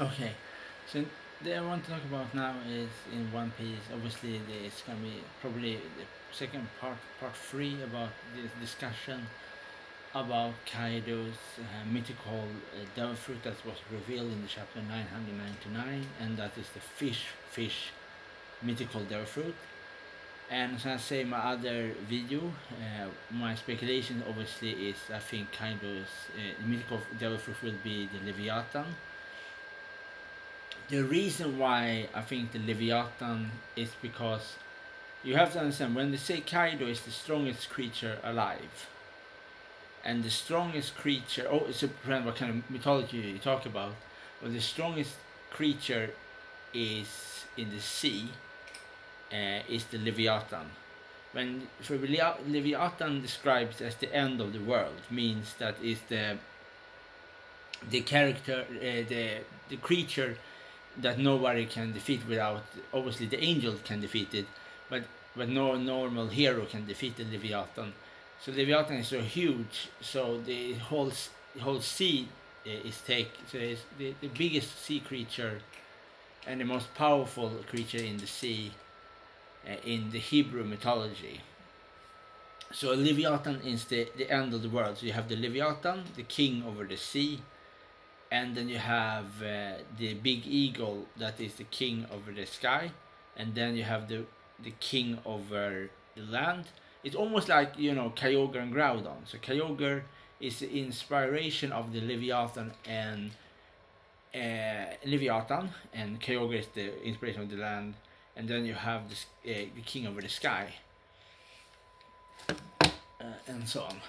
Okay, so the I want to talk about now is in One Piece. Obviously, it's gonna be probably the second part, part three, about this discussion about Kaido's mythical devil fruit that was revealed in the chapter 999, and that is the fish mythical devil fruit. And as I say in my other video, my speculation obviously is I think Kaido's mythical devil fruit will be the Leviathan. The reason why I think the Leviathan is because you have to understand, when they say Kaido is the strongest creature alive, and the strongest creature, oh, it's depends what kind of mythology you talk about, but the strongest creature is in the sea, is the Leviathan. When for Leviathan describes as the end of the world, means that is the character, the creature that nobody can defeat without, obviously the angels can defeat it, but no normal hero can defeat the Leviathan. So Leviathan is so huge, so the whole sea is so it's the biggest sea creature and the most powerful creature in the sea in the Hebrew mythology. So Leviathan is the end of the world. So you have the Leviathan, the king over the sea, and then you have the big eagle that is the king over the sky, and then you have the king over the land. It's almost like, you know, Kyogre and Groudon. So Kyogre is the inspiration of the Leviathan, and Kyogre is the inspiration of the land, and then you have the king over the sky, and so on.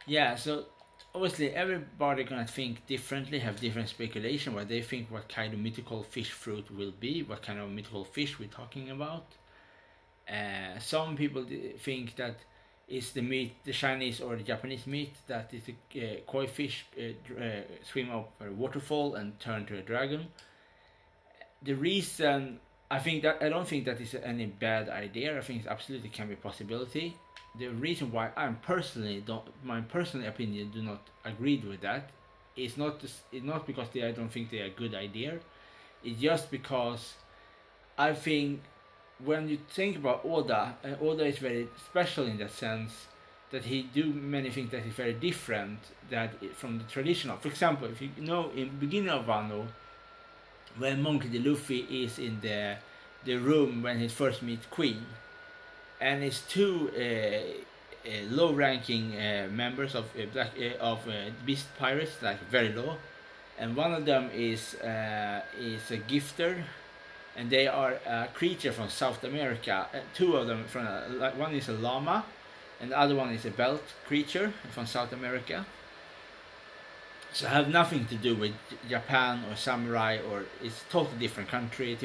Yeah, so obviously everybody gonna think differently, have different speculation what they think what kind of mythical fish fruit will be, what kind of mythical fish we're talking about. Some people think that is the meat, the Chinese or the Japanese meat, that is the koi fish swim up a waterfall and turn to a dragon. The reason I don't think that is any bad idea. I think it absolutely can be a possibility. The reason why my personal opinion do not agree with that is not because I don't think they are a good idea. It's just because I think when you think about Oda, Oda is very special in that sense that he do many things that is very different from the traditional. For example, if you know in the beginning of Wano, when Monkey D. Luffy is in the room when he first meets Queen, and it's two low-ranking members of Beast Pirates, like very low, and one of them is a gifter, and they are a creature from South America. Two of them one is a llama, and the other one is a belt creature from South America. So have nothing to do with Japan or samurai, or it's totally different country,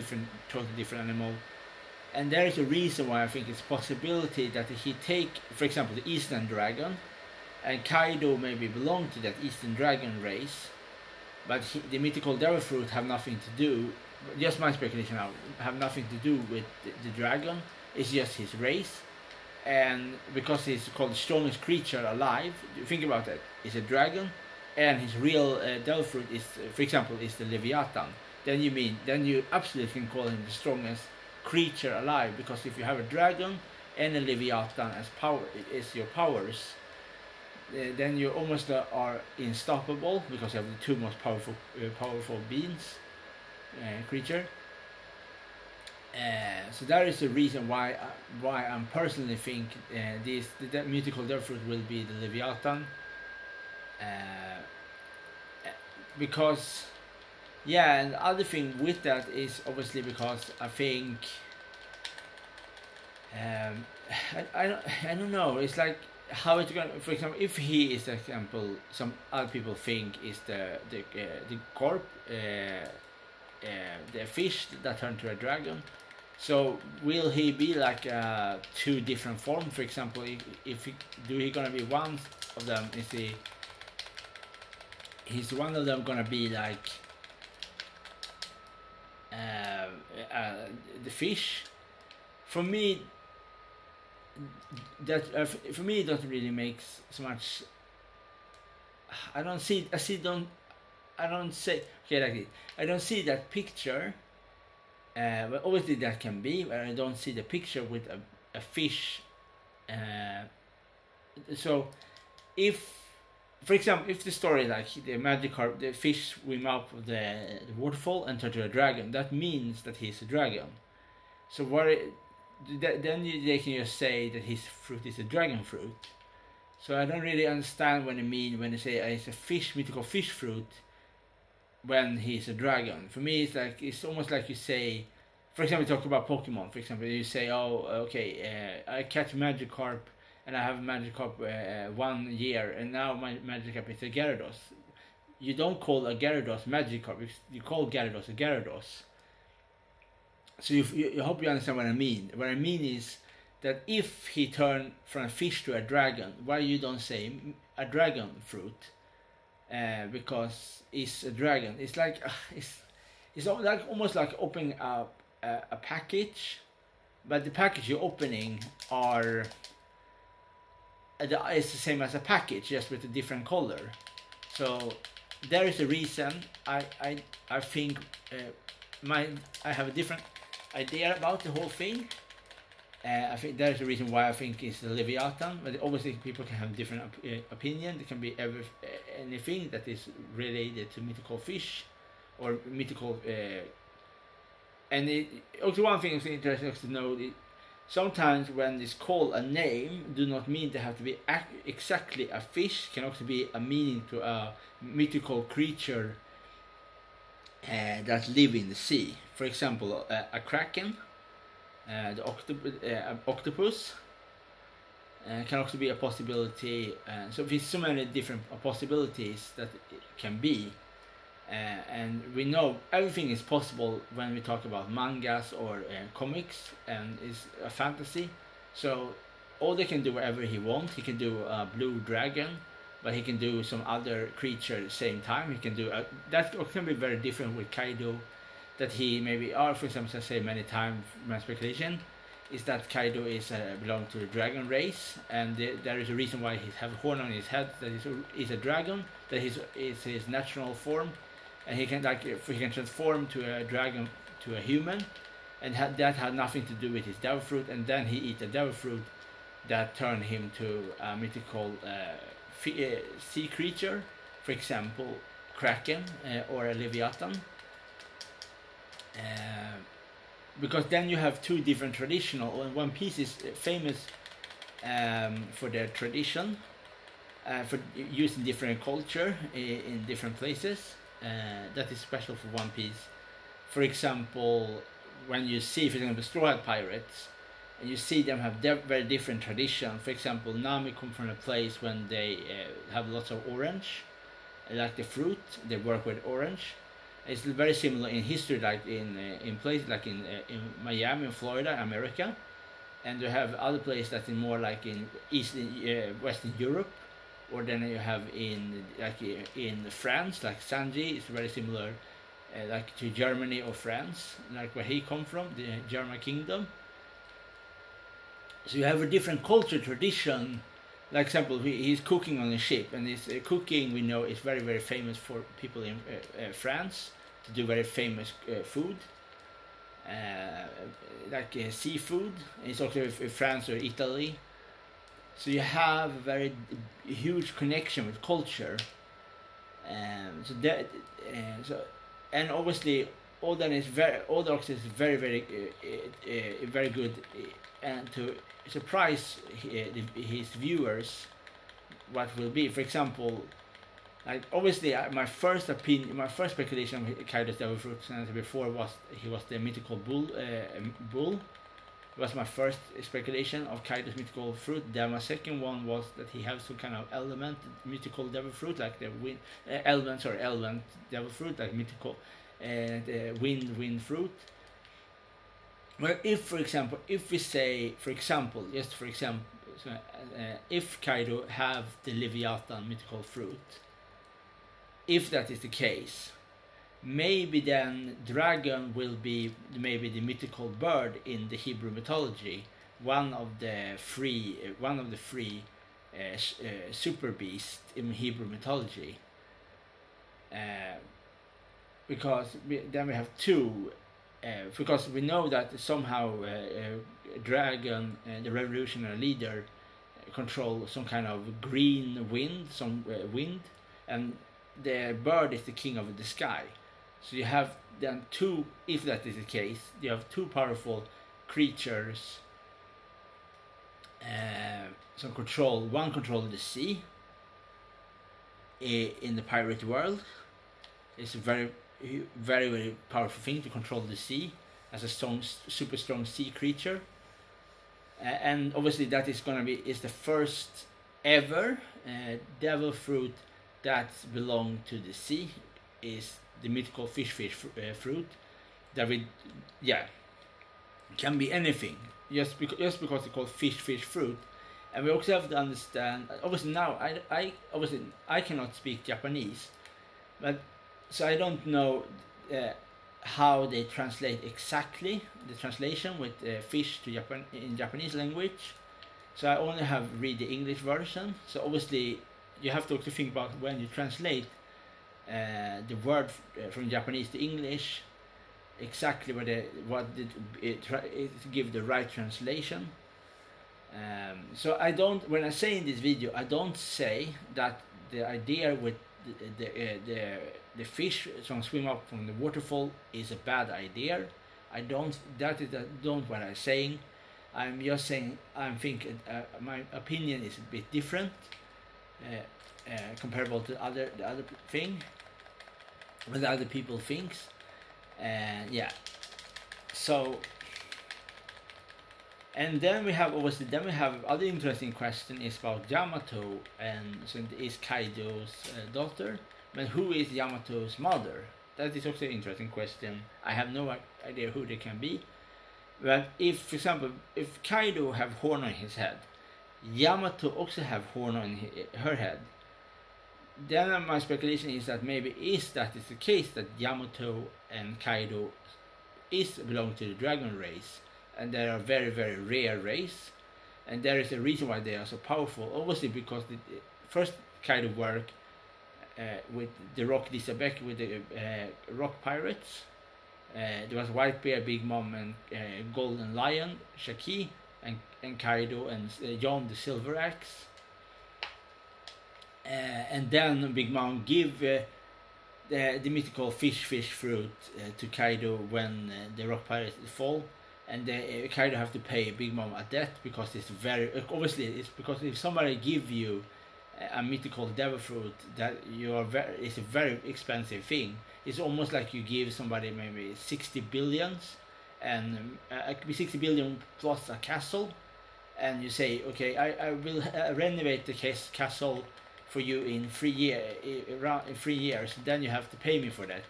totally different animal. And there is a reason why I think it's a possibility that he take, for example, the Eastern Dragon, and Kaido maybe belong to that Eastern Dragon race, but the mythical devil fruit have nothing to do, just my speculation now, have nothing to do with the dragon. It's just his race, and because he's called the strongest creature alive, think about that, it's a dragon, and his real devil fruit is, for example, is the Leviathan. Then you absolutely can call him the strongest creature alive, because if you have a dragon and a Leviathan as your powers, then you almost are unstoppable, because you have the two most powerful beings, creature. So that is the reason why I personally think the mythical devil fruit will be the Leviathan, because yeah. And the other thing with that is obviously because I think I don't know, it's like how it's going. For example, if he is, for example, some other people think is the corp, the fish that turned to a dragon. So will he be like two different forms? For example, if he gonna be one of them? Is one of them gonna be like the fish? For me, it doesn't really make so much. I don't see. don't say okay like this. I don't see that picture. But obviously that can be, but I don't see the picture with a fish. So if, for example, if the story like the Magikarp, the fish swim up the waterfall and turn to a dragon, that means that he's a dragon. So then they can just say that his fruit is a dragon fruit. So I don't really understand what they mean when they say it's a fish, mythical fish fruit, when he's a dragon. For me, it's almost like you say, for example, talk about Pokemon. For example, you say, oh, okay, I catch Magikarp and I have a Magikarp 1 year, and now my Magikarp is a Gyarados. You don't call a Gyarados Magikarp, you call Gyarados a Gyarados. So you hope you understand what I mean. What I mean is that if he turned from a fish to a dragon, why you don't say a dragon fruit? Because it's a dragon. It's like almost like opening a package, but the package you're opening is the same as a package, just with a different color. So there is a reason I think I have a different idea about the whole thing. I think there is a reason why I think it's the Leviathan, but obviously people can have different opinion. It can be anything that is related to mythical fish or mythical. And also one thing is interesting to know that sometimes when it's called a name, do not mean they have to be exactly a fish. Can also be a meaning to a mythical creature that live in the sea. For example, a kraken, the octopus can also be a possibility. So there's so many different possibilities that it can be. And we know everything is possible when we talk about mangas or comics, and it's a fantasy. So Oda can do whatever he wants. He can do a blue dragon, but he can do some other creature at the same time. He can do that can be very different with Kaido. That he maybe, or for example, I say many times, my speculation is that Kaido is belong to the dragon race, and there is a reason why he has a horn on his head. That is a dragon. That is his natural form. And he can transform to a dragon, to a human, and that had nothing to do with his devil fruit. And then he eat a devil fruit that turned him to a mythical sea creature, for example, kraken or a leviathan. Because then you have two different traditional. And One Piece is famous for their tradition, for using different culture in different places. That is special for One Piece. For example, when you see, for example, Straw Hat Pirates, and you see them have very different tradition. For example, Nami come from a place when they have lots of orange, like the fruit. They work with orange. It's very similar in history, like in places like in Miami, in Florida, America, and you have other places that is more like in Western Europe. Or then you have in France, like Sanji is very similar, like to Germany or France, like where he come from, the German kingdom. So you have a different culture tradition. Like example, he's cooking on a ship, and his cooking we know is very very famous for people in France to do very famous food, like seafood. It's also in France or Italy. So you have a very huge connection with culture, and obviously Oda is very very good, and to surprise his viewers, what will be, for example, like obviously my first speculation of Kaido's devil fruit before was he was the mythical bull. Was my first speculation of Kaido's mythical fruit. Then my second one was that he has some kind of element mythical devil fruit, like the element devil fruit, like mythical wind fruit. But if we say, if Kaido have the Leviathan mythical fruit, if that is the case, maybe then dragon will be maybe the mythical bird in the Hebrew mythology, one of the three super beasts in Hebrew mythology. then we have two, because we know that somehow dragon, the revolutionary leader, control some kind of green wind, some wind, and the bird is the king of the sky. So you have then two, if that is the case, you have two powerful creatures. Some control, one control the sea in the pirate world. It's a very, very, very powerful thing to control the sea as a strong, super strong sea creature. And obviously that is the first ever devil fruit that belong to the sea, is the mythical fish fruit. That can be anything, just because it's called fish fruit. And we also have to understand, obviously now I cannot speak Japanese, but so I don't know how they translate exactly the translation with fish to in Japanese language. So I only have read the English version. So obviously you have to also think about when you translate the word from Japanese to English, exactly it give the right translation. So when I say in this video, I don't say that the idea with the fish from swim up from the waterfall is a bad idea. That is what I'm saying. I'm just saying I'm thinking my opinion is a bit different, comparable to the other thing, what the other people thinks, and yeah. So. And then we have other interesting question is about Yamato, and so is Kaido's daughter. But who is Yamato's mother? That is also an interesting question. I have no idea who they can be. But if, for example, if Kaido have horn on his head, Yamato also have horn on her head, then my speculation is that maybe that is the case, that Yamato and Kaido belong to the dragon race. And they are very, very rare race, and there is a reason why they are so powerful. Obviously, because the first Kaido work with the Rock Disabek, with the Rock Pirates, there was Whitebeard, Big Mom, and Golden Lion, Shaki, and Kaido, and John the Silver Axe. And then Big Mom give the mythical fish fruit to Kaido when the Rock Pirates fall. And Kaido have to pay Big Mom a debt, because it's because if somebody give you a mythical devil fruit, that it's a very expensive thing. It's almost like you give somebody maybe 60 billions, and it could be 60 billion plus a castle, and you say, okay, I will renovate the castle for you in 3 years. Then you have to pay me for that.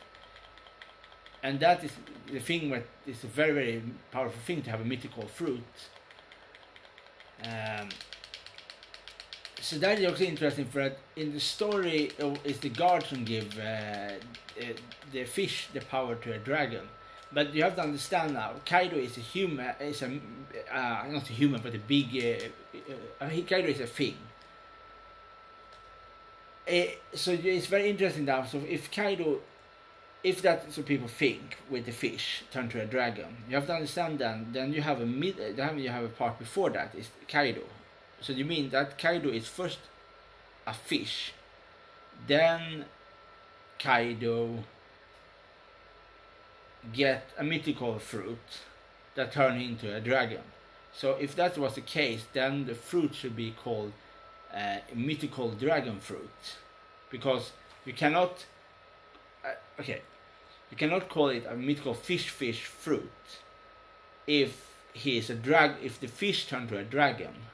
And that is the thing that is a very, very powerful thing, to have a mythical fruit. So that is also interesting, for that in the story is the guardian give the fish the power to a dragon. But you have to understand now, Kaido is a human, not a human, but a big, Kaido is a thing. So it's very interesting now. So if that's what people think with the fish turn to a dragon, you have to understand then you have a part before that is Kaido. So you mean that Kaido is first a fish, then Kaido get a mythical fruit that turn into a dragon. So if that was the case, then the fruit should be called mythical dragon fruit, because you cannot you cannot call it a mythical fish fruit if if the fish turn to a dragon.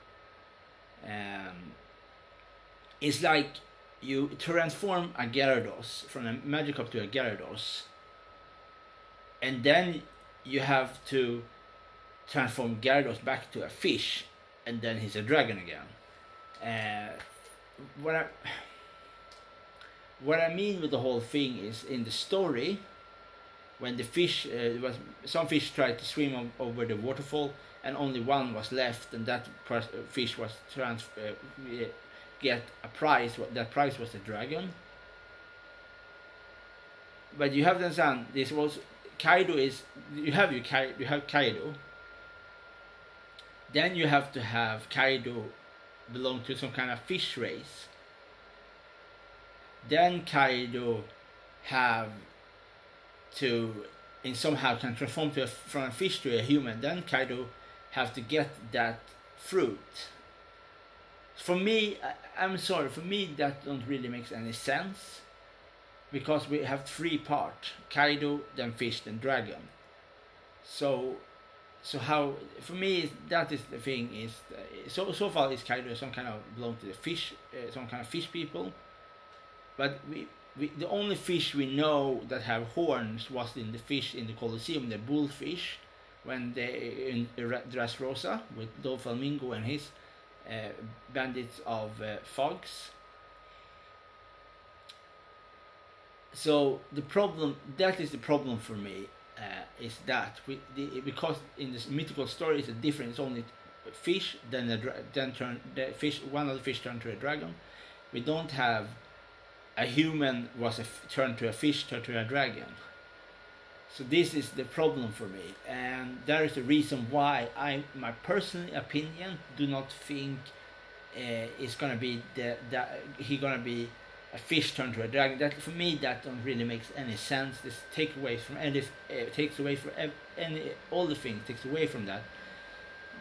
It's like you transform a Gyarados from a Magikarp to a Gyarados, and then you have to transform Gyarados back to a fish, and then he's a dragon again. What I mean with the whole thing is, in the story, when the fish some fish tried to swim over the waterfall, and only one was left, and that fish was get a prize. That prize was a dragon. but you have to understand this was kaido is you have kaido. Then you have to have kaido belong to some kind of fish race. Then kaido have to in somehow can transform from a fish to a human. Then kaido have to get that fruit. For me, I'm sorry, for me that don't really make any sense, because we have three parts: kaido, then fish, then dragon. So how, for me, that is the thing, is so far is kaido some kind of belong to the fish, some kind of fish people, but we the only fish we know that have horns was in the fish in the Colosseum, the bullfish, when they in Dressrosa with Doflamingo and his bandits of fogs. So the problem, that is the problem for me, is that because in this mythical story it's different. It's only fish, then one of the fish turned to a dragon. We don't have a human was turned to a fish, turned to a dragon. So this is the problem for me, and that is the reason why my personal opinion, do not think it's gonna be he gonna be a fish turned to a dragon. That, for me, that don't really make any sense. This takes away from all the things, takes away from that,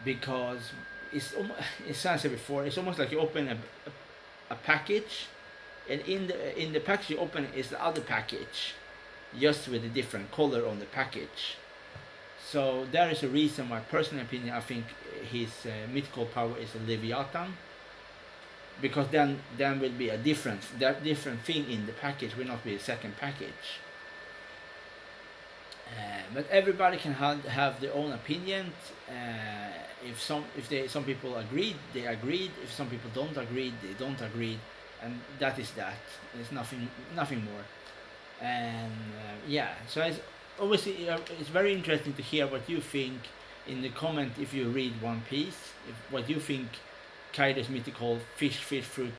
because it's as I said before, it's almost like you open a package, and in the package you open is the other package, just with a different color on the package. So there is a reason, my personal opinion, I think his mythical power is a leviathan, because then will be a different thing in the package, will not be a second package. But everybody can have their own opinion. If some people agreed, they agreed. If some people don't agree, they don't agree, and that is that. There's nothing more. And yeah, so it's obviously it's very interesting to hear what you think in the comment if you read One Piece. What you think Kaido's mythical fish, fruit,